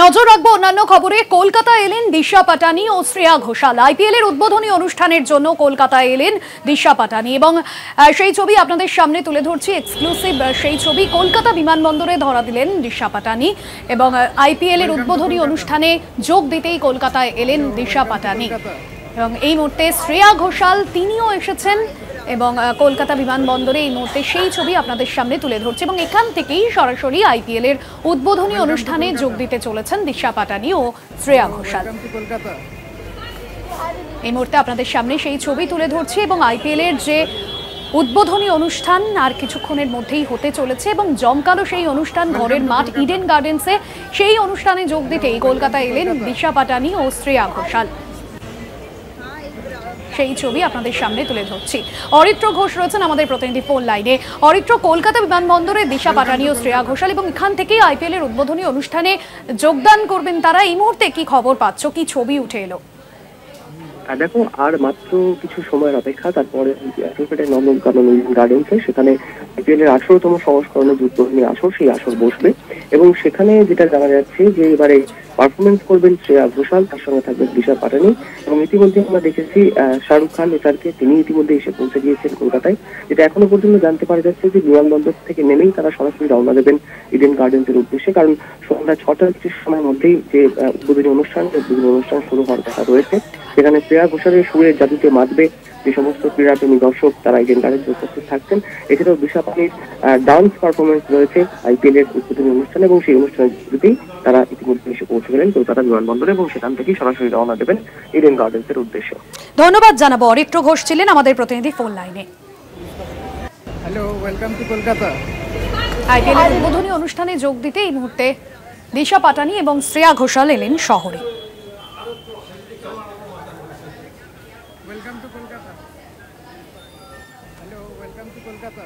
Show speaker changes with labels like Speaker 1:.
Speaker 1: নজর রাখবো অন্যান্য খবরে। কলকাতা এলেন দিশা পাটানি ও শ্রেয়া ঘোষাল। আইপিএল এর উদ্বোধনী অনুষ্ঠানের জন্য কলকাতায় এলেন দিশা পাটানি এবং সেই ছবি আপনাদের সামনে তুলে ধরছি, এক্সক্লুসিভ সেই ছবি। কলকাতা বিমানবন্দরে ধরা দিলেন দিশা পাটানি এবং আইপিএল এর উদ্বোধনী অনুষ্ঠানে যোগ দিতেই কলকাতায় এলেন দিশা পাটানি। এবং এই মুহূর্তে শ্রেয়া ঘোষাল তিনিও এসেছেন এবং কলকাতা বিমানবন্দরে এই মুহূর্তে সেই ছবি আপনাদের সামনে তুলে ধরছে এবং এখান থেকেই সরাসরি আইপিএল এর উদ্বোধনী অনুষ্ঠানে যোগ দিতে চলেছেন দিশা পাটানি ও শ্রেয়া ঘোষাল। এই মুহূর্তে আপনাদের সামনে সেই ছবি তুলে ধরছে এবং আইপিএল এর যে উদ্বোধনী অনুষ্ঠান আর কিছুক্ষণের মধ্যেই হতে চলেছে এবং জমকালো সেই অনুষ্ঠান ঘরের মাঠ ইডেন গার্ডেন্সে। সেই অনুষ্ঠানে যোগ দিতেই কলকাতায় এলেন দিশা পাটানি ও শ্রেয়া ঘোষাল। সেই ছবি আপনাদের সামনে তুলে ধরছি। অরিত্র ঘোষ রয়েছেন আমাদের প্রতিনিধি ফোন লাইনে। অরিত্র, কলকাতা বিমানবন্দরে দিশা পাটানি ও শ্রেয়া ঘোষাল এবং এখান থেকেই আইপিএল এর উদ্বোধনী অনুষ্ঠানে যোগদান করবেন তারা। এই মুহূর্তে কি খবর পাচ্ছ, কি ছবি উঠে এলো?
Speaker 2: দেখো, আর মাত্র কিছু সময়ের অপেক্ষা, তারপরে নন্দনকানন গার্ডেন্সে সেখানে আইপিএল এর 18তম সংস্করণের উদ্বোধনী আসর, সেই আসর বসবে এবং সেখানে যেটা জানা যাচ্ছে যে এবারে পারফরমেন্স করবেন শ্রেয়া ঘোষাল, তার সঙ্গে থাকবে দিশা পাটানি এবং ইতিমধ্যে আমরা দেখেছি শাহরুখ খান এটারকে তিনি ইতিমধ্যে এসে পৌঁছে গিয়েছেন কলকাতায়। যেটা এখনো পর্যন্ত জানতে পারা যাচ্ছে যে বিমানবন্দর থেকে নেমেই তারা সরাসরি রওনা দেবেন ইডেন গার্ডেন্সের উদ্দেশ্যে, কারণ সন্ধ্যা 6টার সময়ের মধ্যেই যে উদ্বোধনী অনুষ্ঠান শুরু হওয়ার কথা রয়েছে। সেখানে শ্রেয়া ঘোষালের সুরের জাদুতে মাতবে যে সমস্ত ক্রীড়াপ্রেমী দর্শক, তারা ইডেন গার্ডেন্সে উপস্থিত থাকছেন। এছাড়াও দিশা পাটানির ডান্স পারফরমেন্স রয়েছে আইপিএল এর উদ্বোধনী অনুষ্ঠানে এবং সেই অনুষ্ঠানের শুরুতেই তারা ইতিমধ্যে এসে পৌঁছে গেলেন কলকাতা বিমানবন্দরে এবং সেখান থেকেই সরাসরি রওনা দেবেন ইডেন গার্ডেন্সের উদ্দেশ্যে।
Speaker 1: ধন্যবাদ জানাবো। অরিত্র ঘোষ ছিলেন আমাদের প্রতিনিধি ফোন লাইনে।
Speaker 3: Hello, welcome to Kolkata.
Speaker 1: IPL এর উদ্বোধনী অনুষ্ঠানে যোগ দিতে এই মুহূর্তে দিশা পাটানি এবং শ্রেয়া ঘোষাল এলেন শহরে।
Speaker 3: Welcome to Kolkata. Hello, welcome to Kolkata.